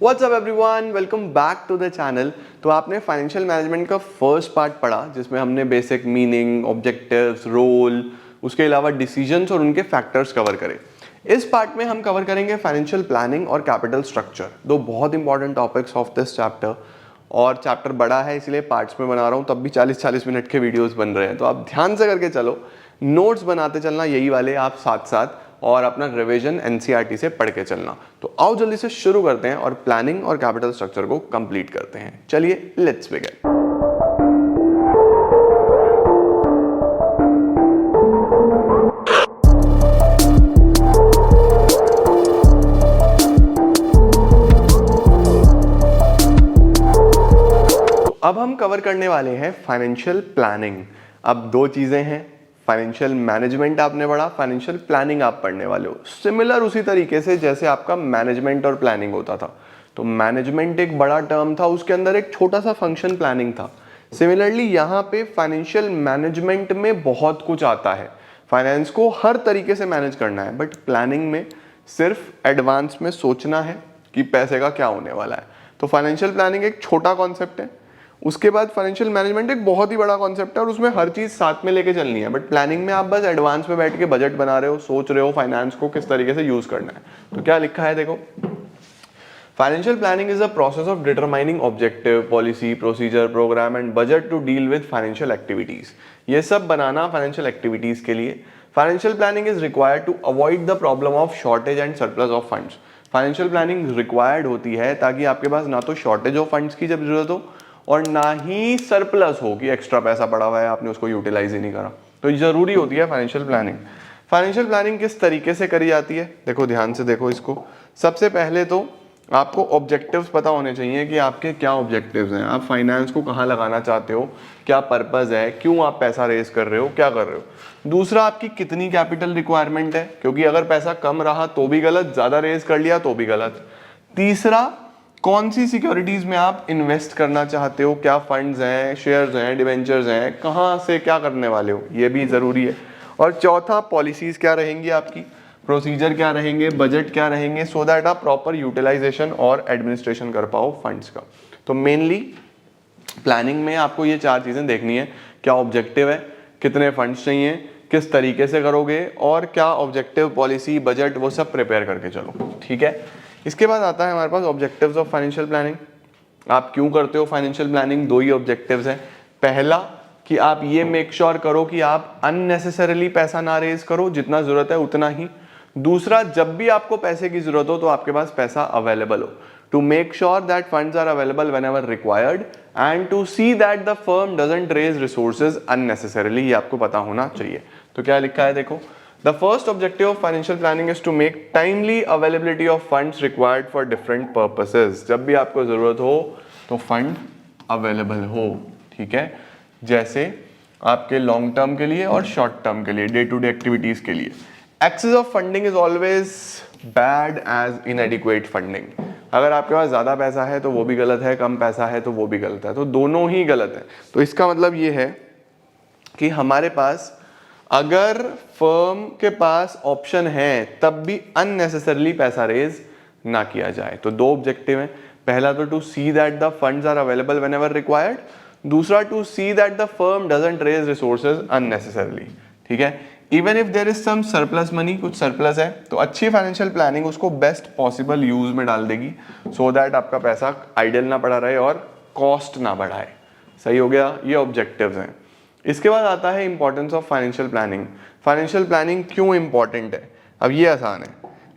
What's up everyone, welcome back to the channel. तो आपने financial management का first part पढ़ा जिसमें हमने बेसिक मीनिंग, ऑब्जेक्टिव्स, रोल, उसके अलावा डिसीजंस और उनके फैक्टर्स कवर करे। इस पार्ट में हम कवर करेंगे फाइनेंशियल प्लानिंग और कैपिटल स्ट्रक्चर, दो बहुत important topics of this chapter. और चैप्टर बड़ा है इसलिए पार्ट्स में बना रहा हूँ, तब भी 40-40 मिनट के वीडियोस बन रहे हैं, तो आप ध्यान से करके चलो, नोट्स बनाते चलना यही वाले आप साथ साथ, और अपना रिवीजन एनसीईआरटी से पढ़ के चलना। तो आओ जल्दी से शुरू करते हैं और प्लानिंग और कैपिटल स्ट्रक्चर को कंप्लीट करते हैं। चलिए लेट्स बिगिन। अब हम कवर करने वाले हैं फाइनेंशियल प्लानिंग। अब दो चीजें हैं, फाइनेंशियल मैनेजमेंट आपने पढ़ा, फाइनेंशियल प्लानिंग आप पढ़ने वाले हो। सिमिलर उसी तरीके से जैसे आपका मैनेजमेंट और प्लानिंग होता था। तो मैनेजमेंट एक बड़ा टर्म था, उसके अंदर एक छोटा सा फंक्शन प्लानिंग था। सिमिलरली यहाँ पे फाइनेंशियल मैनेजमेंट में बहुत कुछ आता है, फाइनेंस को हर तरीके से मैनेज करना है, बट प्लानिंग में सिर्फ एडवांस में सोचना है कि पैसे का क्या होने वाला है। तो फाइनेंशियल प्लानिंग एक छोटा कॉन्सेप्ट है, उसके बाद फाइनेंशियल मैनेजमेंट एक बहुत ही बड़ा कॉन्सेप्ट है और उसमें हर चीज साथ में लेके चलनी है। बट प्लानिंग में आप बस एडवांस में बैठ के बजट बना रहे हो, सोच रहे हो फाइनेंस को किस तरीके से यूज करना है। तो क्या लिखा है देखो, financial planning is the process of determining objective, policy, procedure, programme and budget to deal with financial activities. ये सब बनाना फाइनेंशियल एक्टिविटीज के लिए। Financial planning is required to avoid the problem of shortage and surplus of funds. Financial planning required होती है ताकि आपके पास ना तो शॉर्टेज ऑफ फंड्स की जब जरूरत हो और ना ही सरप्लस हो कि एक्स्ट्रा पैसा पड़ा हुआ है आपने उसको यूटिलाइज ही नहीं करा। तो जरूरी होती है फाइनेंशियल प्लानिंग। फाइनेंशियल प्लानिंग किस तरीके से करी जाती है, देखो ध्यान से देखो इसको। सबसे पहले तो आपको ऑब्जेक्टिव्स पता होने चाहिए कि आपके क्या ऑब्जेक्टिव्स हैं, आप फाइनेंस को कहाँ लगाना चाहते हो, क्या पर्पस है, क्यों आप पैसा रेज कर रहे हो, क्या कर रहे हो। दूसरा, आपकी कितनी कैपिटल रिक्वायरमेंट है, क्योंकि अगर पैसा कम रहा तो भी गलत, ज्यादा रेज कर लिया तो भी गलत। तीसरा, कौन सी सिक्योरिटीज में आप इन्वेस्ट करना चाहते हो, क्या फंड्स हैं, शेयर्स हैं, डिवेंचर्स हैं, कहाँ से क्या करने वाले हो, ये भी जरूरी है। और चौथा, पॉलिसीज क्या रहेंगी आपकी, प्रोसीजर क्या रहेंगे, बजट क्या रहेंगे, सो दैट आप प्रॉपर यूटिलाइजेशन और एडमिनिस्ट्रेशन कर पाओ फंड्स का। तो मेनली प्लानिंग में आपको ये चार चीजें देखनी है, क्या ऑब्जेक्टिव है, कितने फंड्स चाहिए, किस तरीके से करोगे, और क्या ऑब्जेक्टिव, पॉलिसी, बजट, वो सब प्रिपेयर करके चलो। ठीक है, इसके बाद आता है हमारे पास ऑब्जेक्टिव्स ऑफ फाइनेंशियल प्लानिंग। आप क्यों करते हो फाइनेंशियल प्लानिंग, दो ही ऑब्जेक्टिव्स हैं। पहला कि आप ये मेक श्योर करो कि आप अननेसेसरीली पैसा ना रेज करो, जितना जरूरत है उतना ही। दूसरा, जब भी आपको पैसे की जरूरत हो तो आपके पास पैसा अवेलेबल हो, to make sure that funds are available whenever required and to see that the firm doesn't raise resources unnecessarily, ये आपको पता होना चाहिए। तो क्या लिखा है देखो, the first objective of financial planning is to make timely availability of funds required for different purposes। जब भी आपको जरूरत हो तो फंड अवेलेबल हो। ठीक है, जैसे आपके लॉन्ग टर्म के लिए और शॉर्ट टर्म के लिए, डे टू डे एक्टिविटीज के लिए। Excess of funding is always bad as inadequate funding. अगर आपके पास ज्यादा पैसा है तो वो भी गलत है, कम पैसा है तो वो भी गलत है, तो दोनों ही गलत है। तो इसका मतलब ये है कि हमारे पास अगर फर्म के पास ऑप्शन है तब भी अननेसेसरली पैसा रेज ना किया जाए। तो दो ऑब्जेक्टिव हैं, पहला तो to see that the funds are available whenever required, दूसरा to see that the firm doesn't raise resources unnecessarily. ठीक है, even if there is some surplus money, कुछ सरप्लस है तो अच्छी फाइनेंशियल प्लानिंग उसको बेस्ट पॉसिबल यूज में डाल देगी, सो दैट आपका पैसा आइडल ना पड़ा रहे और कॉस्ट ना बढ़ाए। सही हो गया, ये ऑब्जेक्टिव्स हैं। इसके बाद आता है importance of financial planning. Financial planning क्यों इंपॉर्टेंट है, अब ये आसान है,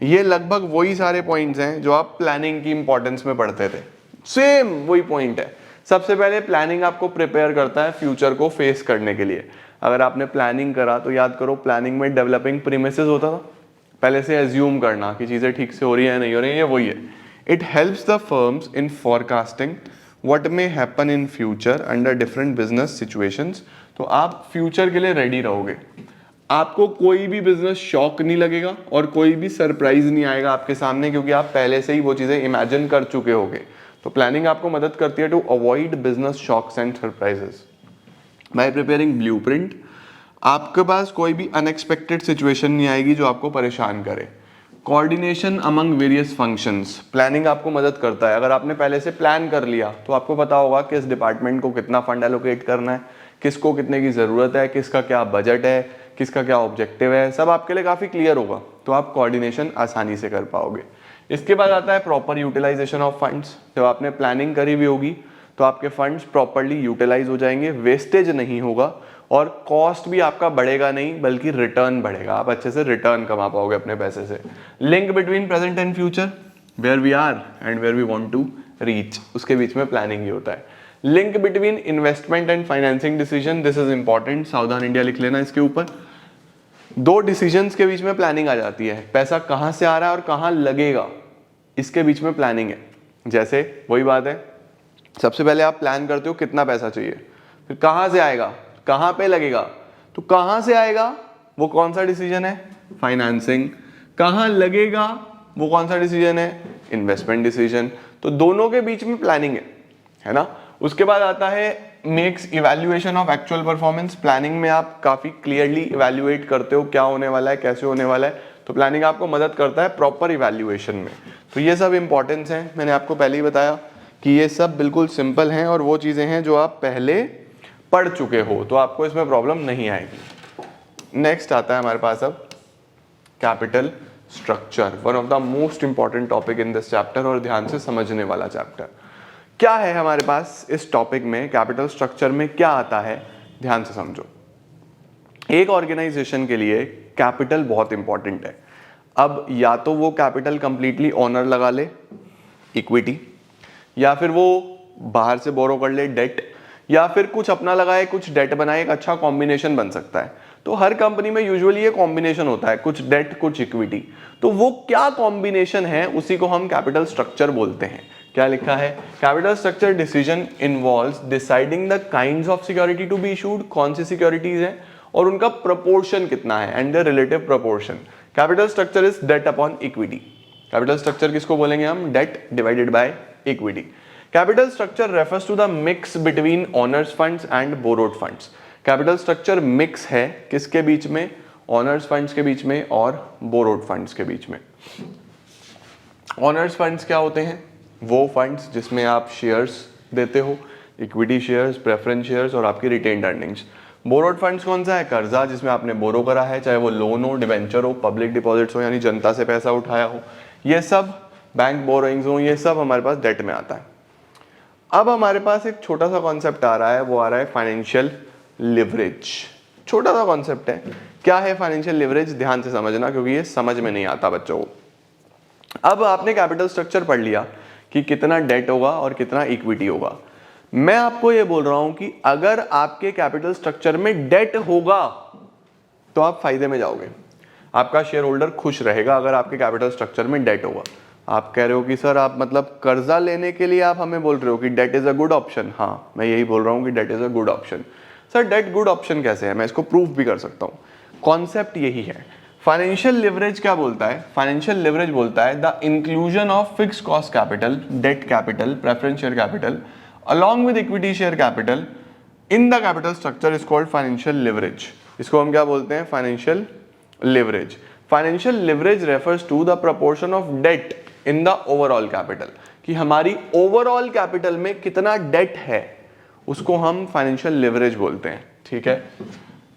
ये लगभग वही सारे पॉइंट्स हैं जो आप प्लानिंग की इंपॉर्टेंस में पढ़ते थे, सेम वही पॉइंट है। सबसे पहले प्लानिंग आपको प्रिपेयर करता है फ्यूचर को फेस करने के लिए। अगर आपने प्लानिंग करा तो याद करो, प्लानिंग में डेवलपिंग प्रीमिसेस होता था, पहले से एज्यूम करना कि चीजें ठीक से हो रही है नहीं हो रही है, ये वही है। It helps the firms in forecasting what may happen in future under different business situations. तो आप फ्यूचर के लिए रेडी रहोगे, आपको कोई भी बिजनेस शॉक नहीं लगेगा और कोई भी सरप्राइज नहीं आएगा आपके सामने, क्योंकि आप पहले से ही वो चीजें इमेजिन कर चुके होगे। तो प्लानिंग आपको मदद करती है to avoid business shocks and surprises by preparing blueprint. आपके पास कोई भी अनएक्सपेक्टेड सिचुएशन नहीं आएगी जो आपको परेशान करे। Coordination among various functions, planning आपको मदद करता है। अगर आपने पहले से प्लान कर लिया तो आपको पता होगा किस डिपार्टमेंट को कितना फंड एलोकेट करना है, किसको कितने की ज़रूरत है, किसका क्या बजट है, किसका क्या ऑब्जेक्टिव है, सब आपके लिए काफ़ी क्लियर होगा, तो आप कोऑर्डिनेशन आसानी से कर पाओगे। इसके बाद आता है प्रॉपर यूटिलाइजेशन ऑफ फंड्स। जब आपने प्लानिंग करी हुई होगी तो आपके फंड्स प्रॉपरली यूटिलाइज हो जाएंगे, वेस्टेज नहीं होगा और कॉस्ट भी आपका बढ़ेगा नहीं बल्कि रिटर्न बढ़ेगा, आप अच्छे से रिटर्न कमा पाओगे अपने पैसे से। Link between present and future, where we are and where we want to reach, उसके बीच में प्लानिंग ही होता है। Link between investment and financing decision, this is important, सावधान इंडिया लिख लेना इसके ऊपर। दो डिसीजंस के बीच में प्लानिंग आ जाती है, पैसा कहां से आ रहा है और कहां लगेगा, इसके बीच में प्लानिंग है। जैसे वही बात है, सबसे पहले आप प्लान करते हो कितना पैसा चाहिए, फिर कहां से आएगा, कहां पे लगेगा, तो कहां से आएगा वो कौन सा डिसीजन है, फाइनेंसिंग, कहां लगेगा वो कौन सा डिसीजन है, इन्वेस्टमेंट डिसीजन। तो दोनों के बीच में प्लानिंग है ना। उसके बाद आता है makes evaluation of actual performance, planning में आप काफी क्लियरली इवैल्यूएट करते हो क्या होने वाला है, कैसे होने वाला है, तो प्लानिंग आपको मदद करता है प्रॉपर इवैल्यूएशन में। तो ये सब इंपॉर्टेंस है, मैंने आपको पहले ही बताया कि ये सब बिल्कुल सिंपल हैं और वो चीजें हैं जो आप पहले पढ़ चुके हो, तो आपको इसमें प्रॉब्लम नहीं आएगी। नेक्स्ट आता है हमारे पास अब capital structure, one of the most important topic in this chapter और ध्यान से समझने वाला चैप्टर। क्या है हमारे पास इस टॉपिक में, कैपिटल स्ट्रक्चर में क्या आता है, ध्यान से समझो। एक ऑर्गेनाइजेशन के लिए कैपिटल बहुत इंपॉर्टेंट है। अब या तो वो कैपिटल कंप्लीटली ओनर लगा ले, इक्विटी, या फिर वो बाहर से बोरो कर ले, डेट, या फिर कुछ अपना लगाए कुछ डेट बनाए, एक अच्छा कॉम्बिनेशन बन सकता है। तो हर कंपनी में यूजुअली ये कॉम्बिनेशन होता है, कुछ डेट कुछ इक्विटी। तो वो क्या कॉम्बिनेशन है उसी को हम कैपिटल स्ट्रक्चर बोलते हैं। क्या लिखा है, capital structure decision involves deciding the kinds of security to be issued, कौन सी सिक्योरिटीज है और उनका प्रपोर्शन कितना है and the relative proportion. Capital structure is debt upon equity. Capital structure किसको बोलेंगे हम, debt divided by equity. Capital structure refers to the mix between owners funds and borrowed funds. Capital structure mix है किसके बीच में, owners funds के बीच में और borrowed funds के बीच में। ओनर्स फंड्स क्या होते हैं, वो फंड्स जिसमें आप शेयर्स देते हो, इक्विटी शेयर्स, प्रेफरेंस शेयर्स और आपकी रिटेन्ड अर्निंग्स। बोरोड फंड्स कौन सा है, कर्जा जिसमें आपने बोरो करा है, चाहे वो लोन हो, डिवेंचर हो, पब्लिक डिपॉजिट्स हो यानी जनता से पैसा उठाया हो, ये सब बैंक बोरोइंग्स हो, ये सब हमारे पास डेट में आता है। अब हमारे पास एक छोटा सा कॉन्सेप्ट आ रहा है, वो आ रहा है फाइनेंशियल लिवरेज। छोटा सा कॉन्सेप्ट है, क्या है फाइनेंशियल लिवरेज, ध्यान से समझना क्योंकि ये समझ में नहीं आता बच्चों को। अब आपने कैपिटल स्ट्रक्चर पढ़ लिया कि कितना डेट होगा और कितना इक्विटी होगा। मैं आपको ये बोल रहा हूं कि अगर आपके कैपिटल स्ट्रक्चर में डेट होगा तो आप फायदे में जाओगे, आपका शेयर होल्डर खुश रहेगा अगर आपके कैपिटल स्ट्रक्चर में डेट होगा। आप कह रहे हो कि सर आप मतलब कर्जा लेने के लिए आप हमें बोल रहे हो कि debt is a good option. हाँ, मैं यही बोल रहा हूं कि debt is a good option. Sir debt good option कैसे है, मैं इसको प्रूफ भी कर सकता हूं। कॉन्सेप्ट यही है। फाइनेंशियल लिवरेज क्या बोलता है, फाइनेंशियल लिवरेज बोलता है the inclusion of fix cost capital, debt capital, preference share capital along with equity share capital in the capital structure is called financial leverage। इसको हम क्या बोलते हैं, financial leverage। financial leverage refers to the proportion of debt in the overall capital, कि हमारी overall capital में कितना debt है उसको हम financial leverage बोलते हैं, ठीक है।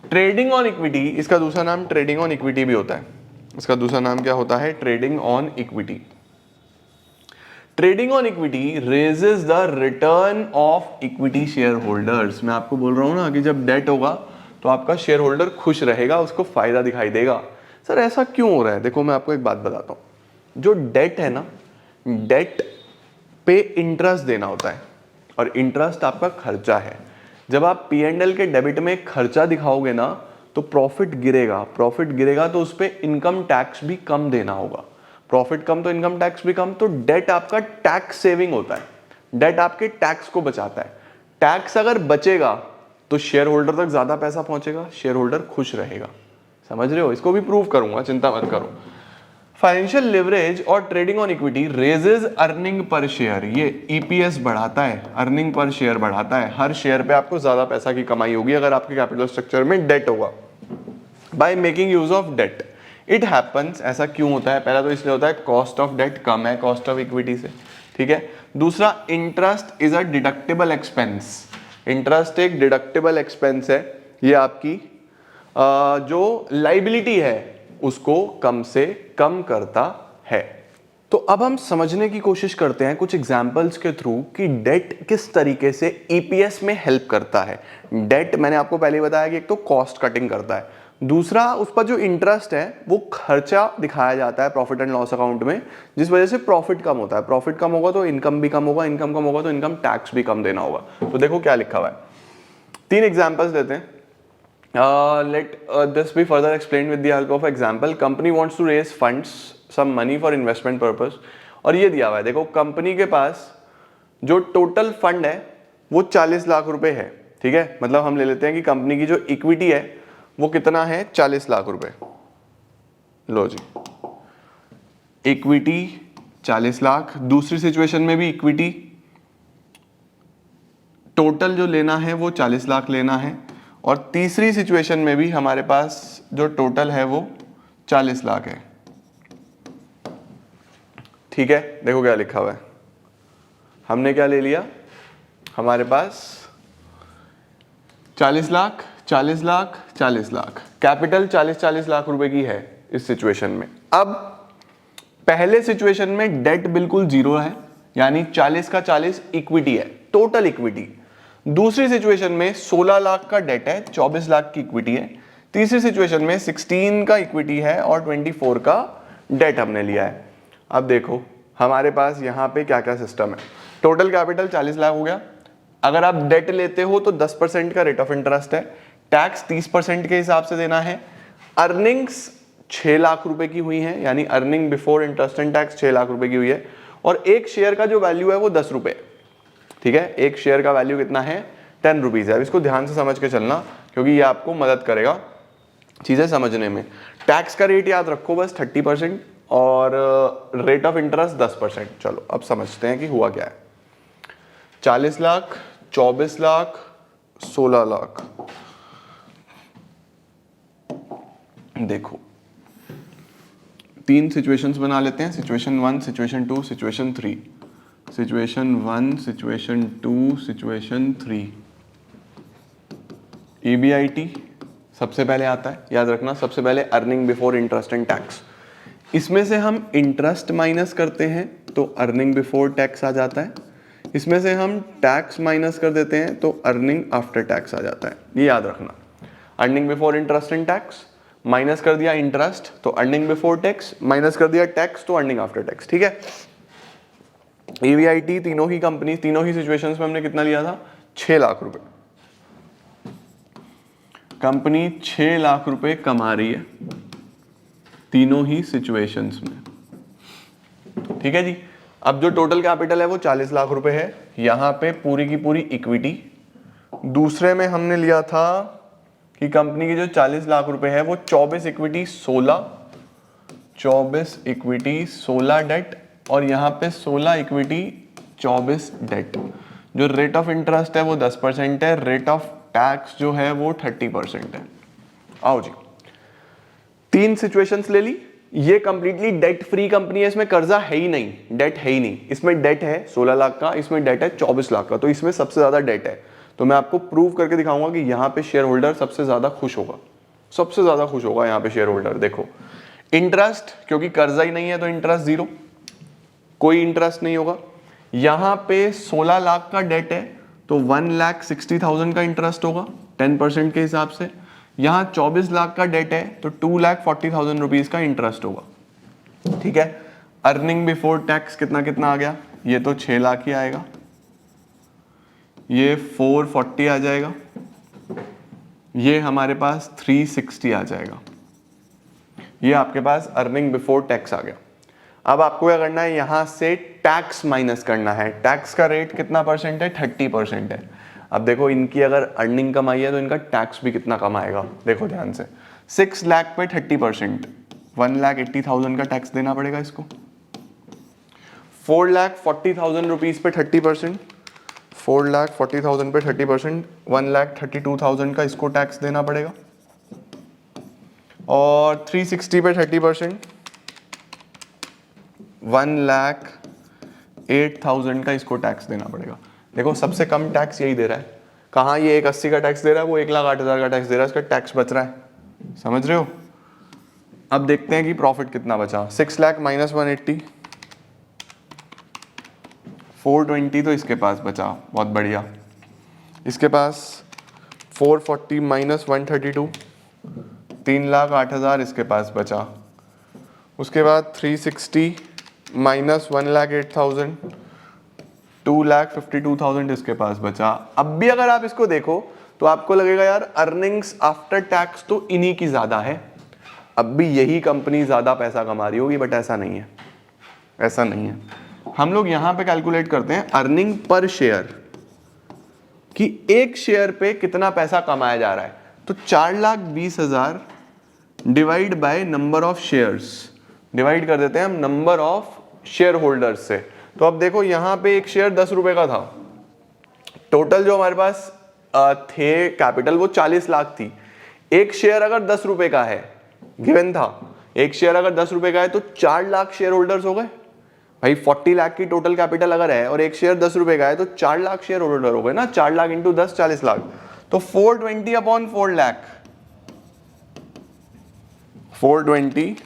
trading on equity, इसका दूसरा नाम trading on equity भी होता है। इसका दूसरा नाम क्या होता है, trading on equity। Trading on equity raises the return of equity share holders. मैं आपको बोल रहा हूं ना कि जब डेट होगा तो आपका शेयर होल्डर खुश रहेगा, उसको फायदा दिखाई देगा। सर ऐसा क्यों हो रहा है, देखो मैं आपको एक बात बताता हूं। जो डेट है ना, डेट पे इंटरेस्ट देना होता है और इंटरेस्ट आपका खर्चा है। जब आप P&L के डेबिट में खर्चा दिखाओगे ना तो प्रॉफिट गिरेगा, प्रॉफिट गिरेगा तो उस पर इनकम टैक्स भी कम देना होगा, प्रॉफिट कम तो इनकम टैक्स भी कम। तो डेट आपका टैक्स सेविंग होता है, डेट आपके टैक्स को बचाता है। टैक्स अगर बचेगा तो शेयर होल्डर तक ज्यादा पैसा पहुंचेगा, शेयर होल्डर खुश रहेगा। समझ रहे हो, इसको भी प्रूव करूंगा, चिंता मत करो। फाइनेंशियल लिवरेज और trading on equity raises earning per share, ये EPS बढ़ाता है, अर्निंग पर शेयर बढ़ाता है। हर शेयर पे आपको ज्यादा पैसा की कमाई होगी अगर आपके कैपिटल स्ट्रक्चर में डेट होगा। By making use of debt, it happens, ऐसा क्यों होता है? पहला तो इसलिए होता है कॉस्ट ऑफ डेट कम है कॉस्ट ऑफ इक्विटी से, ठीक है। दूसरा, interest is a deductible expense. Interest एक डिडक्टेबल एक्सपेंस है, ये आपकी जो लाइबिलिटी है उसको कम से कम करता है। तो अब हम समझने की कोशिश करते हैं कुछ एग्जाम्पल्स के थ्रू कि डेट किस तरीके से ईपीएस में हेल्प करता है। डेट मैंने आपको पहले बताया कि एक तो कॉस्ट कटिंग करता है, दूसरा उस पर जो इंटरेस्ट है वो खर्चा दिखाया जाता है प्रॉफिट एंड लॉस अकाउंट में, जिस वजह से प्रॉफिट कम होता है। प्रॉफिट कम होगा तो इनकम भी कम होगा, इनकम कम होगा तो इनकम टैक्स भी कम देना होगा। तो देखो क्या लिखा हुआ है, 3 एग्जाम्पल्स देते हैं। Let this be further explained with the help of example. Company wants to raise funds, some money for investment purpose. और ये दिया हुआ है, देखो कंपनी के पास जो टोटल फंड है वो 40 लाख रुपए है, ठीक है। मतलब हम ले लेते हैं कि कंपनी की जो इक्विटी है वो कितना है, 40 लाख रुपए। लो जी, इक्विटी 40 लाख। दूसरी सिचुएशन में भी इक्विटी टोटल जो लेना है वो 40 लाख लेना है, और तीसरी सिचुएशन में भी हमारे पास जो टोटल है वो 40 लाख है, ठीक है। देखो क्या लिखा हुआ है, हमने क्या ले लिया, हमारे पास 40 लाख 40 लाख 40 लाख, कैपिटल 40 लाख रुपए की है इस सिचुएशन में। अब पहले सिचुएशन में डेट बिल्कुल जीरो है, यानी 40 का 40 इक्विटी है, टोटल इक्विटी। दूसरी सिचुएशन में 16 लाख का डेट है, 24 लाख की इक्विटी है। तीसरी सिचुएशन में 16 का इक्विटी है और 24 का डेट हमने लिया है। अब देखो हमारे पास यहाँ पे क्या क्या सिस्टम है। टोटल कैपिटल 40 लाख हो गया, अगर आप डेट लेते हो तो 10% का रेट ऑफ इंटरेस्ट है, टैक्स 30% के हिसाब से देना है। अर्निंग्स 6 लाख रुपए की हुई है, यानी earning before interest and tax 6 lakh रुपए की हुई है, और एक शेयर का जो वैल्यू है वो 10 रुपए, ठीक है। एक शेयर का वैल्यू कितना है, 10 रुपीज है। अब इसको ध्यान से समझ के चलना, क्योंकि ये आपको मदद करेगा चीजें समझने में। टैक्स का रेट याद रखो बस 30%, और रेट ऑफ इंटरेस्ट 10%। चलो अब समझते हैं कि हुआ क्या है। 40 लाख 24 लाख 16 लाख, देखो 3 सिचुएशंस बना लेते हैं, situation 1, situation 2, situation 3। Situation 1, situation 2, situation 3। EBIT सबसे पहले आता है, याद रखना, सबसे पहले earning before interest and tax. इसमें से हम इंटरेस्ट माइनस करते हैं तो अर्निंग बिफोर टैक्स आ जाता है, इसमें से हम टैक्स माइनस कर देते हैं तो अर्निंग आफ्टर टैक्स आ जाता है। ये याद रखना, earning before interest and tax, minus कर दिया इंटरेस्ट तो अर्निंग बिफोर टैक्स, माइनस कर दिया टैक्स तो अर्निंग आफ्टर टैक्स, ठीक है। EBIT तीनों ही कंपनी, तीनों ही सिचुएशंस में हमने कितना लिया था, 6 लाख रुपए। कंपनी 6 लाख रुपए कमा रही है तीनों ही सिचुएशंस में, ठीक है जी। अब जो टोटल कैपिटल है वो 40 लाख रुपए है, यहां पे पूरी की पूरी इक्विटी। दूसरे में हमने लिया था कि कंपनी की जो 40 लाख रुपए है वो 24 इक्विटी 16 डेट, और यहाँ पे 16 इक्विटी 24 डेट। जो रेट ऑफ इंटरेस्ट है वो 10% है, रेट ऑफ टैक्स जो है वो 30% है। आओ जी, 3 सिचुएशंस ले ली। ये कंप्लीटली डेट फ्री कंपनी है, इसमें कर्जा है ही नहीं, डेट है ही नहीं। इसमें डेट है 16 लाख का, इसमें डेट है 24 लाख का, तो इसमें सबसे ज्यादा डेट है। तो मैं आपको प्रूव करके दिखाऊंगा कि यहाँ पे शेयर होल्डर सबसे ज्यादा खुश होगा, सबसे ज्यादा खुश होगा यहाँ पे शेयर होल्डर। देखो इंटरेस्ट, क्योंकि कर्जा ही नहीं है तो इंटरेस्ट जीरो, कोई इंटरेस्ट नहीं होगा। यहां पे 16 लाख का डेट है तो 1,60,000 का इंटरेस्ट होगा 10% के हिसाब से। यहां 24 लाख का डेट है तो 2,40,000 रुपीज का इंटरेस्ट होगा, ठीक है। अर्निंग बिफोर टैक्स कितना कितना आ गया, ये तो 6 लाख ही आएगा, ये 440 आ जाएगा, ये हमारे पास 360 आ जाएगा। ये आपके पास अर्निंग बिफोर टैक्स आ गया। अब आपको क्या करना है, यहां से टैक्स माइनस करना है। टैक्स का रेट कितना परसेंट है, 30% है। अब देखो इनकी अगर अर्निंग कम आई है तो इनका टैक्स भी कितना कम आएगा, देखो ध्यान से। 6 लाख पे 30%, 1,80,000 का टैक्स देना पड़ेगा इसको। 4,40,000 रुपीज पे 30%, 4,40,000 पे 30%, 1,32,000 का इसको टैक्स देना पड़ेगा। और 360 पे 30%, 1,08,000 का इसको टैक्स देना पड़ेगा। देखो सबसे कम टैक्स यही दे रहा है, कहाँ ये 180 का टैक्स दे रहा है, वो 1,08,000 का टैक्स दे रहा है, इसका टैक्स बच रहा है, समझ रहे हो। अब देखते हैं कि प्रॉफिट कितना बचा। 6 लाख माइनस 180, 420 तो इसके पास बचा, बहुत बढ़िया। इसके पास 440 माइनस 132, 3,08,000 इसके पास बचा। उसके बाद 360 माइनस 1,08,000, 2,52,000 इसके पास बचा। अब भी अगर आप इसको देखो तो आपको लगेगा यार अर्निंग्स आफ्टर टैक्स तो इन्हीं की ज्यादा है, अब भी यही कंपनी ज्यादा पैसा कमा रही होगी, बट ऐसा नहीं है, ऐसा नहीं है। हम लोग यहां पे कैलकुलेट करते हैं अर्निंग पर शेयर कि एक शेयर पे कितना पैसा कमाया जा रहा है। तो 4,20,000 divide by number of shares, divide कर देते हैं हम नंबर ऑफ शेयर होल्डर्स से। तो अब देखो यहां पे एक शेयर 10 रुपए का था, टोटल जो हमारे पास थे कैपिटल वो 40 लाख थी। एक शेयर अगर 10 रुपए का है, गिवन था, एक शेयर अगर 10 रुपए का है तो 4 लाख शेयर होल्डर्स हो गए भाई। 40 लाख की टोटल कैपिटल अगर है और एक शेयर 10 रुपए का है तो 4 लाख शेयर होल्डर हो गए ना, 4 लाख इंटू 10 40 लाख, तो 420 upon 4 lakh, 420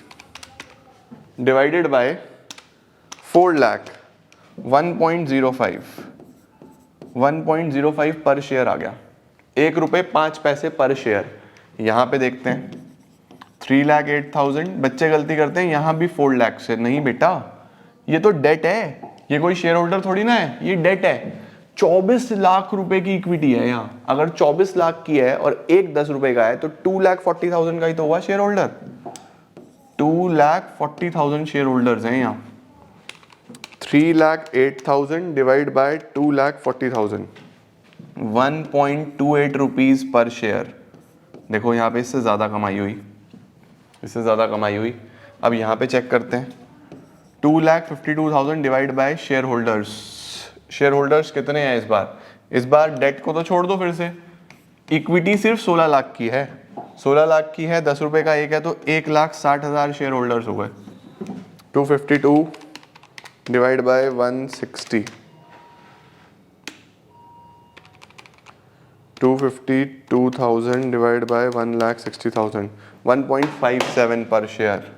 divided by 4 lakh, 1.05 पर शेयर आ गया, 1 रुपए 5 पैसे पर शेयर। यहां पे देखते हैं 3,08,000, बच्चे गलती करते हैं यहां भी 4 लाख से, नहीं बेटा ये तो डेट है, ये कोई शेयर होल्डर थोड़ी ना है, ये डेट है। 24 लाख रुपए की इक्विटी है यहां, अगर 24 लाख की है और एक 10 रुपए का है तो 2,40,000 का ही तो हुआ शेयर होल्डर, 2,40,000 शेयर होल्डर्स हैं यहाँ। 3,08,000 divide by 2,40,000, 1.28 rupees per share. देखो यहाँ पे इससे ज्यादा कमाई हुई, इससे ज्यादा कमाई हुई। अब यहाँ पे चेक करते हैं 2,52,000 divide by share holders. Share holders कितने हैं इस बार डेट को तो छोड़ दो, फिर से इक्विटी सिर्फ 16 लाख की है, 16 लाख की है, 10 रुपए का एक है तो 1,60,000 शेयर होल्डर्स हो गए। 252 डिवाइड बाय 160, 252,000 डिवाइड बाय 1,60,000, 1.57 पर शेयर।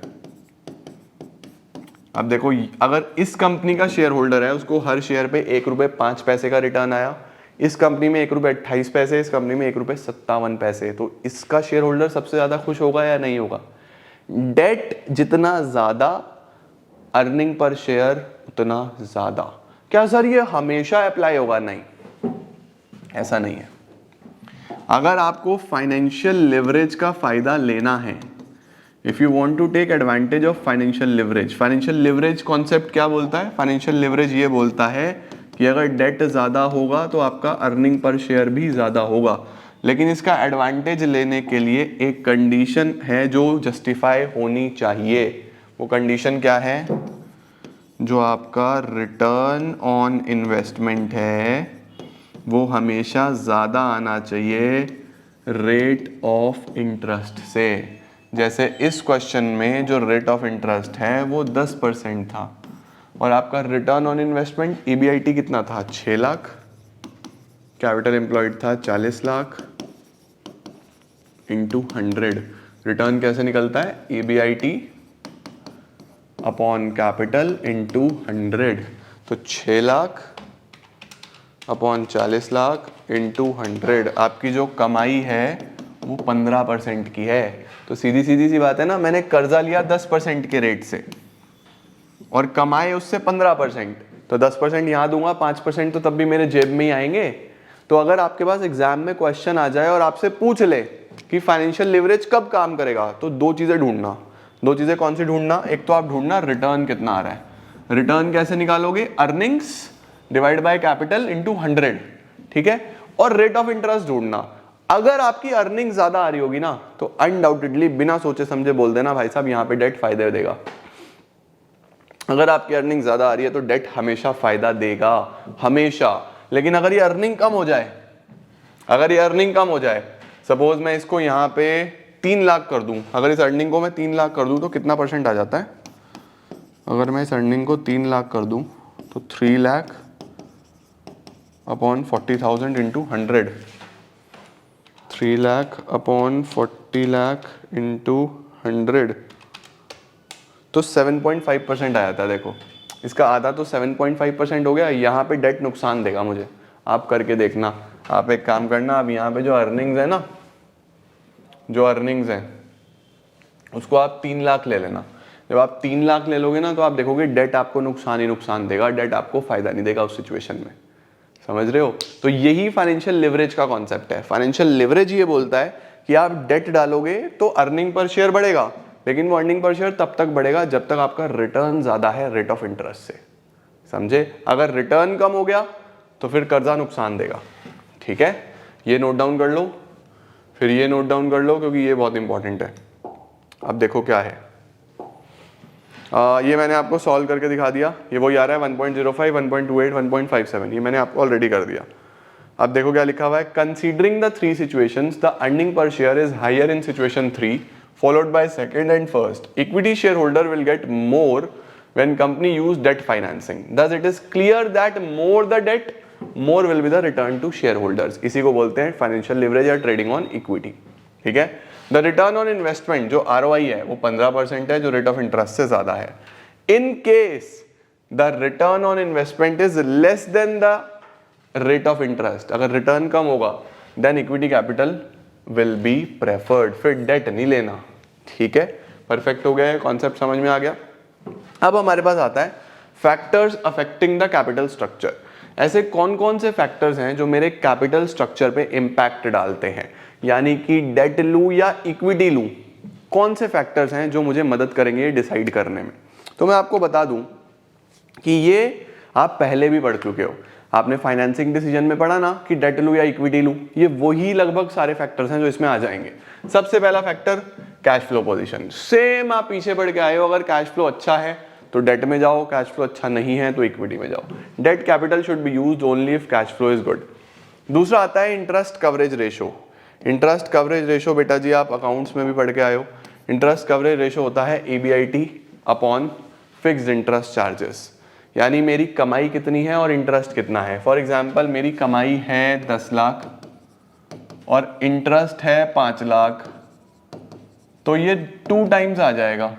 अब देखो अगर इस कंपनी का शेयर होल्डर है उसको हर शेयर पे 1 रुपए 5 पैसे का रिटर्न आया, इस कंपनी में 1 रुपए 28 पैसे, इस कंपनी में 1 रुपए 57 पैसे, तो इसका शेयर होल्डर सबसे ज्यादा खुश होगा या नहीं होगा। डेट जितना ज्यादा अर्निंग पर शेयर उतना ज्यादा। क्या सर ये हमेशा अप्लाई होगा? नहीं, ऐसा नहीं है। अगर आपको फाइनेंशियल लिवरेज का फायदा लेना है, if you want to take advantage of financial leverage, financial leverage concept क्या बोलता है? फाइनेंशियल लिवरेज ये बोलता है कि अगर डेट ज्यादा होगा तो आपका अर्निंग पर शेयर भी ज्यादा होगा, लेकिन इसका एडवांटेज लेने के लिए एक कंडीशन है जो जस्टिफाई होनी चाहिए। वो कंडीशन क्या है? जो आपका रिटर्न ऑन इन्वेस्टमेंट है वो हमेशा ज़्यादा आना चाहिए रेट ऑफ इंटरेस्ट से। जैसे इस क्वेश्चन में जो रेट ऑफ इंटरेस्ट है वो 10% था और आपका रिटर्न ऑन इन्वेस्टमेंट EBIT कितना था? 6 लाख, कैपिटल एम्प्लॉयड था 40 लाख इंटू 100। रिटर्न कैसे निकलता है? EBIT अपॉन कैपिटल इंटू 100, तो 6 लाख अपॉन 40 लाख इंटू 100, आपकी जो कमाई है वो 15% की है। तो सीधी सीधी सी बात है ना, मैंने कर्जा लिया 10% के रेट से और कमाए उससे 15%, तो 10% यहाँ दूंगा, 5% तो तब भी मेरे जेब में ही आएंगे। तो अगर आपके पास एग्जाम में क्वेश्चन आ जाए और आपसे पूछ ले कि फाइनेंशियल लिवरेज कब काम करेगा, तो दो चीजें ढूंढना। दो चीजें कौन सी ढूंढना? एक तो आप ढूंढना रिटर्न कितना आ रहा है। रिटर्न कैसे निकालोगे? Earnings divide by capital into 100, ठीक है। और रेट ऑफ इंटरेस्ट ढूंढना। अगर आपकी अर्निंग ज्यादा आ रही होगी ना तो अनडाउटेडली बिना सोचे समझे बोल देना भाई साहब यहाँ पे डेट फायदे देगा। अगर आपकी अर्निंग ज्यादा आ रही है तो डेट हमेशा फायदा देगा, हमेशा। लेकिन अगर ये अर्निंग कम हो जाए, अगर ये अर्निंग कम हो जाए, सपोज मैं इसको यहाँ पे 3 लाख कर दूं, अगर इस अर्निंग को मैं 3 लाख कर दूं तो कितना परसेंट आ जाता है? अगर मैं इस अर्निंग को 3 लाख कर दूं तो 3 lakh upon 40,000 into 100, 3 lakh upon 40 lakh into 100, तो 7.5% आ जाता है। देखो इसका आधा तो 7.5% हो गया। यहाँ पे डेट नुकसान देगा मुझे, आप करके देखना। आप एक काम करना, अब यहाँ पे जो अर्निंग्स है ना, जो अर्निंग्स है उसको आप 3 लाख ले लेना। जब आप 3 लाख ले लोगे ना तो आप देखोगे डेट आपको नुकसान ही नुकसान देगा, डेट आपको फायदा नहीं देगा उस सिचुएशन में। समझ रहे हो? तो यही फाइनेंशियल लिवरेज का कॉन्सेप्ट है। फाइनेंशियल लिवरेज ये बोलता है कि आप डेट डालोगे तो अर्निंग पर शेयर बढ़ेगा, लेकिन वो अर्निंग पर शेयर तब तक बढ़ेगा जब तक आपका रिटर्न ज्यादा है रेट ऑफ इंटरेस्ट से। समझे? अगर रिटर्न कम हो गया तो फिर कर्जा नुकसान देगा। ठीक है, ये नोट डाउन कर लो, फिर ये नोट डाउन कर लो, क्योंकि ये बहुत इंपॉर्टेंट है। अब देखो क्या है, ये मैंने आपको सॉल्व करके दिखा दिया। ये वही आ रहा है 1.05, 1.28, 1.57, ये मैंने आपको ऑलरेडी कर दिया। अब देखो क्या लिखा हुआ है, considering the 3 situations the earning per share is higher in situation 3 followed by second and first. Equity shareholder will get more when company use debt financing. Thus it is clear that more the debt, more will be the return to shareholders. इसी को बोलते हैं financial leverage या trading on equity. ठीक है? The return on investment जो ROI है वो 15% है, जो rate of interest से ज्यादा है. In case the return on investment is less than the rate of interest, अगर return कम होगा then equity capital will be preferred. फिर debt नहीं लेना। ठीक है, परफेक्ट हो गया, कॉन्सेप्ट समझ में आ गया। अब हमारे पास आता है factors affecting the capital structure. ऐसे कौन कौन से फैक्टर्स हैं जो मेरे कैपिटल स्ट्रक्चर पे इंपैक्ट डालते हैं, यानी कि डेट लूं या इक्विटी लूं, कौन से फैक्टर्स हैं जो मुझे मदद करेंगे डिसाइड करने में। तो मैं आपको बता दूं कि ये आप पहले भी पढ़ चुके हो, आपने फाइनेंसिंग डिसीजन में पढ़ा ना कि डेट लूं या इक्विटी लूं, ये वही लगभग सारे फैक्टर्स हैं जो इसमें आ जाएंगे। सबसे पहला factor cash flow position, same आप पीछे पढ़ के आए हो, अगर कैश फ्लो अच्छा है तो डेट में जाओ, कैश फ्लो अच्छा नहीं है तो इक्विटी में जाओ। Debt capital should be used only if cash flow is good. दूसरा आता है interest coverage ratio. Interest coverage ratio बेटा जी आप अकाउंट्स में भी पढ़ के आए हो। इंटरेस्ट कवरेज रेशो होता है EBIT upon fixed interest charges, यानी मेरी कमाई कितनी है और इंटरेस्ट कितना है। फॉर एग्जाम्पल मेरी कमाई है 10 लाख और इंटरेस्ट है 5 लाख, तो ये 2 टाइम्स आ जाएगा,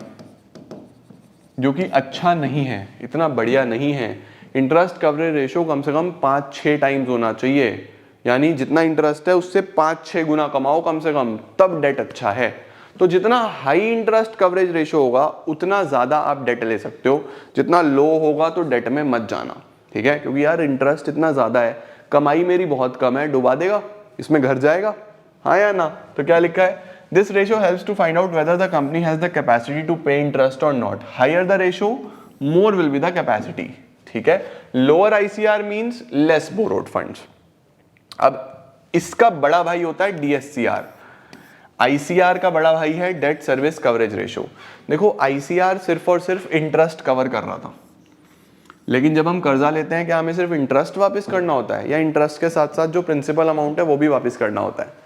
जो कि अच्छा नहीं है, इतना बढ़िया नहीं है। इंटरेस्ट कवरेज रेशो कम से कम 5-6 टाइम्स होना चाहिए, यानी जितना इंटरेस्ट है उससे 5-6 गुना कमाओ कम से कम, तब डेट अच्छा है। तो जितना हाई इंटरेस्ट कवरेज रेशो होगा उतना ज्यादा आप डेट ले सकते हो, जितना लो होगा तो डेट में मत जाना। ठीक है, क्योंकि यार इंटरेस्ट इतना ज्यादा है, कमाई मेरी बहुत कम है, डुबा देगा, इसमें घर जाएगा, हाँ या ना। तो क्या लिखा है, this ratio helps to find out whether the company has the capacity to pay interest और not. Higher the ratio more will be the capacity. ठीक है, lower ICR means less borrowed funds. अब इसका बड़ा भाई होता है DSCR। ICR का बड़ा भाई है डेट सर्विस कवरेज रेशो। देखो ICR सिर्फ और सिर्फ इंटरेस्ट कवर कर रहा था, लेकिन जब हम कर्जा लेते हैं क्या हमें सिर्फ इंटरेस्ट वापस करना होता है, या इंटरेस्ट के साथ साथ जो प्रिंसिपल अमाउंट है वो भी वापस करना होता है?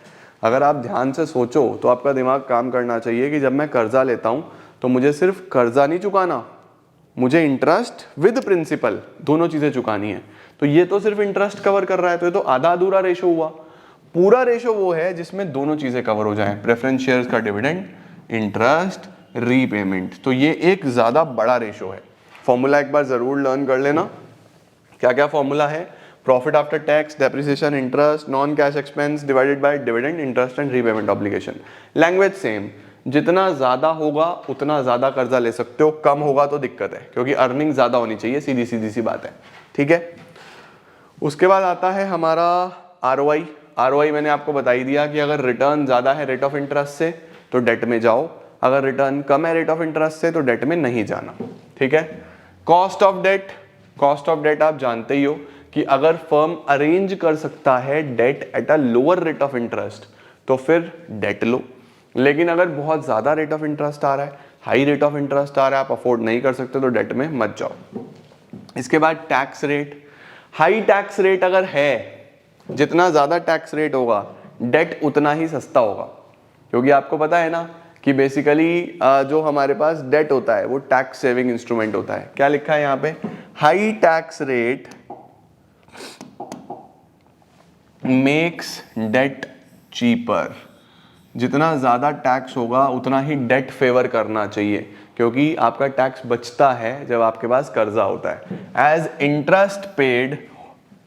अगर आप ध्यान से सोचो तो आपका दिमाग काम करना चाहिए कि जब मैं कर्जा लेता हूं तो मुझे सिर्फ कर्जा नहीं चुकाना, मुझे इंटरेस्ट विद प्रिंसिपल दोनों चीजें चुकानी है। तो ये तो सिर्फ इंटरेस्ट कवर कर रहा है, तो ये तो आधा अधूरा रेशो हुआ। पूरा रेशो वो है जिसमें दोनों चीजें कवर हो जाएं, प्रेफरेंस शेयर्स का डिविडेंड, इंटरेस्ट, रीपेमेंट। तो ये एक ज्यादा बड़ा रेशो है। फॉर्मूला एक बार जरूर लर्न कर लेना। क्या क्या फॉर्मूला है, profit after tax, depreciation, interest, non cash expense divided by dividend, interest and repayment obligation. Language same, जितना ज्यादा होगा उतना ज्यादा कर्जा ले सकते हो, कम होगा तो दिक्कत है, क्योंकि अर्निंग ज्यादा होनी चाहिए, सीधी सीधी सी बात है। ठीक है, उसके बाद आता है हमारा ROI। ROI मैंने आपको बता ही दिया कि अगर रिटर्न ज्यादा है रेट ऑफ इंटरेस्ट से तो डेट में जाओ, अगर रिटर्न कम है रेट ऑफ इंटरेस्ट से तो डेट में नहीं जाना। ठीक है, cost of debt, cost of debt आप जानते ही हो कि अगर फर्म अरेंज कर सकता है debt at a lower rate of interest तो फिर डेट लो, लेकिन अगर बहुत ज्यादा रेट ऑफ इंटरेस्ट आ रहा है, हाई रेट ऑफ इंटरेस्ट आ रहा है, आप अफोर्ड नहीं कर सकते तो डेट में मत जाओ। इसके बाद tax rate, high tax rate अगर है, जितना ज्यादा टैक्स रेट होगा डेट उतना ही सस्ता होगा, क्योंकि आपको पता है ना कि बेसिकली जो हमारे पास डेट होता है वो टैक्स सेविंग इंस्ट्रूमेंट होता है। क्या लिखा है यहाँ पे, high tax rate makes debt cheaper. जितना ज़्यादा टैक्स होगा उतना ही डेट फेवर करना चाहिए, क्योंकि आपका टैक्स बचता है जब आपके पास कर्जा होता है। As interest paid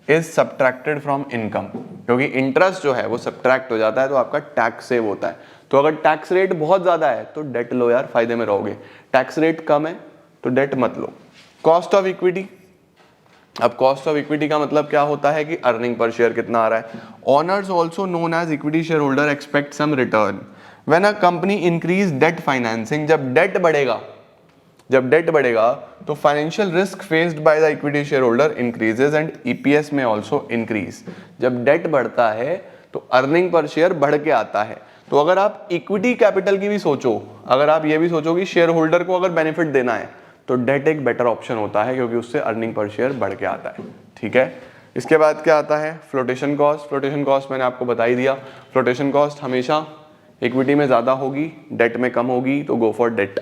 is subtracted from income, क्योंकि इंटरेस्ट जो है वो सब्ट्रैक्ट हो जाता है तो आपका टैक्स सेव होता है। तो अगर टैक्स रेट बहुत ज़्यादा है तो डेट लो यार, फायदे में रहोगे। टैक्स रेट कम है तो डेट मत लो। कॉस्ट ऑफ इक्विटी, अब कॉस्ट ऑफ इक्विटी का मतलब क्या होता है कि अर्निंग पर शेयर कितना आ रहा है। Owners also known as equity share holder expect some return when a company increase debt financing. जब डेट बढ़ेगा तो financial risk faced by the equity share holder increases and EPS में also increase. जब debt बढ़ता है तो earning per share बढ़ के आता है। तो अगर आप इक्विटी कैपिटल की भी सोचो, अगर आप ये भी सोचो कि शेयर होल्डर को अगर बेनिफिट देना है तो डेट एक बेटर ऑप्शन होता है, क्योंकि उससे अर्निंग पर शेयर बढ़ के आता है। ठीक है, इसके बाद क्या आता है, फ्लोटेशन कॉस्ट। फ्लोटेशन कॉस्ट मैंने आपको बता ही दिया। फ्लोटेशन कॉस्ट हमेशा इक्विटी में ज़्यादा होगी, डेट में कम होगी, तो गो फॉर डेट।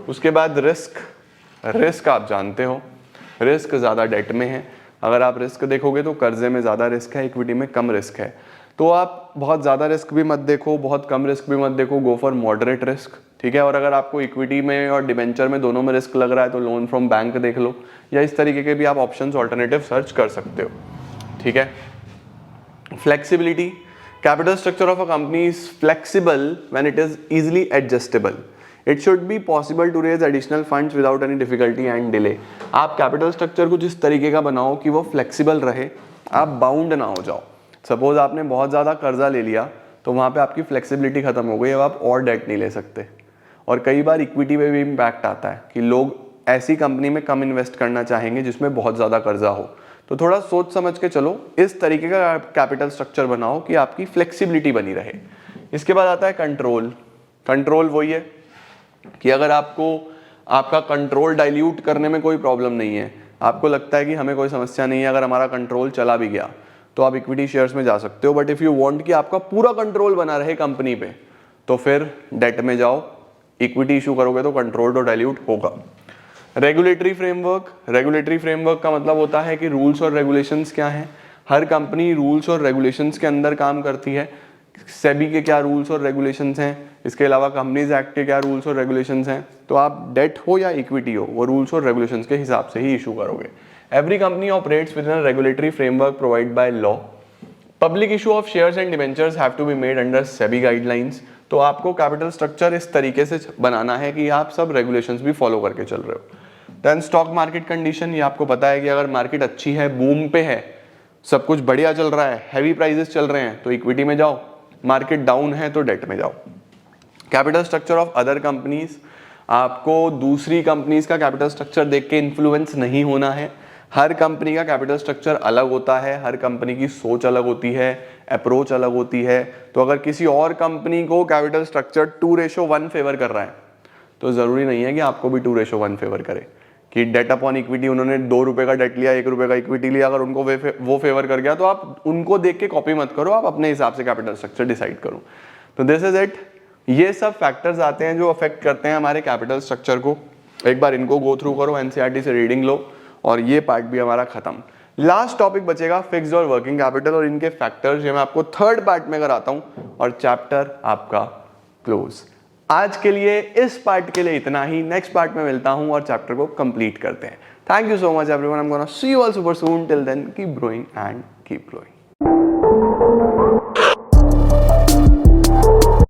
उसके बाद रिस्क आप जानते हो, रिस्क ज़्यादा डेट में है। अगर आप रिस्क देखोगे तो कर्जे में ज़्यादा रिस्क है, इक्विटी में कम रिस्क है। तो आप बहुत ज़्यादा रिस्क भी मत देखो, बहुत कम रिस्क भी मत देखो, गो फॉर मॉडरेट रिस्क। ठीक है, और अगर आपको इक्विटी में और डिबेंचर में दोनों में रिस्क लग रहा है तो लोन फ्रॉम बैंक देख लो, या इस तरीके के भी आप ऑप्शंस ऑल्टरनेटिव सर्च कर सकते हो। ठीक है, flexibility, capital structure of a company is flexible when it is easily adjustable. It should be possible to raise additional funds without any difficulty and delay. आप कैपिटल स्ट्रक्चर को जिस तरीके का बनाओ कि वो फ्लेक्सिबल रहे, आप बाउंड ना हो जाओ। सपोज आपने बहुत ज़्यादा कर्जा ले लिया तो वहाँ पे आपकी फ्लेक्सिबिलिटी खत्म हो गई, अब आप और डेट नहीं ले सकते। और कई बार इक्विटी में भी इम्पैक्ट आता है कि लोग ऐसी कंपनी में कम इन्वेस्ट करना चाहेंगे जिसमें बहुत ज़्यादा कर्जा हो। तो थोड़ा सोच समझ के चलो, इस तरीके का कैपिटल स्ट्रक्चर बनाओ कि आपकी फ्लेक्सिबिलिटी बनी रहे। इसके बाद आता है कंट्रोल। कंट्रोल वही है कि अगर आपका कंट्रोल डाइल्यूट करने में कोई प्रॉब्लम नहीं है, आपको लगता है कि हमें कोई समस्या नहीं है, अगर हमारा कंट्रोल चला भी गया तो आप इक्विटी शेयर्स में जा सकते हो। बट इफ़ यू वांट कि आपका पूरा कंट्रोल बना रहे कंपनी पे, तो फिर डेट में जाओ। इक्विटी इशू करोगे तो कंट्रोल तो डाइल्यूट होगा। रेगुलेटरी फ्रेमवर्क का मतलब होता है कि रूल्स और रेगुलेशंस क्या हैं। हर कंपनी रूल्स और रेगुलेशंस के अंदर काम करती है। सेबी के क्या रूल्स और रेगुलेशंस हैं, इसके अलावा कंपनीज एक्ट के क्या रूल्स और रेगुलेशंस हैं। तो आप डेट हो या इक्विटी हो, वो रूल्स और रेगुलेशंस के हिसाब से ही इशू करोगे। Every company operates within a regulatory framework provide by law. Public issue of shares and debentures have to be made under SEBI guidelines. तो आपको कैपिटल स्ट्रक्चर इस तरीके से बनाना है कि आप सब रेगुलेशंस भी फॉलो करके चल रहे हो। देन स्टॉक मार्केट कंडीशन, ये आपको पता है कि अगर मार्केट अच्छी है, बूम पे है, सब कुछ बढ़िया चल रहा है, हैवी प्राइजेस चल रहे हैं तो इक्विटी में जाओ, मार्केट डाउन है तो डेट में जाओ। Capital structure of other companies, आपको दूसरी कंपनीज का कैपिटल स्ट्रक्चर देख के इन्फ्लुएंस नहीं होना है। हर कंपनी का कैपिटल स्ट्रक्चर अलग होता है, हर कंपनी की सोच अलग होती है, अप्रोच अलग होती है। तो अगर किसी और कंपनी को कैपिटल स्ट्रक्चर 2:1 फेवर कर रहा है तो ज़रूरी नहीं है कि आपको भी 2:1 फेवर करे। कि डेट अपॉन इक्विटी, उन्होंने 2 रुपये का डेट लिया, 1 रुपये का इक्विटी लिया, अगर उनको वो फेवर कर गया तो आप उनको देख के कॉपी मत करो, आप अपने हिसाब से कैपिटल स्ट्रक्चर डिसाइड करो। तो दिस इज इट। ये सब फैक्टर्स आते हैं जो अफेक्ट करते हैं हमारे कैपिटल स्ट्रक्चर को। एक बार इनको गो थ्रू करो, एनसीईआरटी से रीडिंग लो, और ये पार्ट भी हमारा खत्म। लास्ट टॉपिक बचेगा फिक्स्ड और वर्किंग कैपिटल और इनके फैक्टर्स, ये मैं आपको थर्ड पार्ट में कराता हूं और चैप्टर आपका क्लोज। आज के लिए इस पार्ट के लिए इतना ही, नेक्स्ट पार्ट में मिलता हूं और चैप्टर को कंप्लीट करते हैं। Thank you so much everyone, I am gonna see you all super soon, till then keep growing and keep glowing.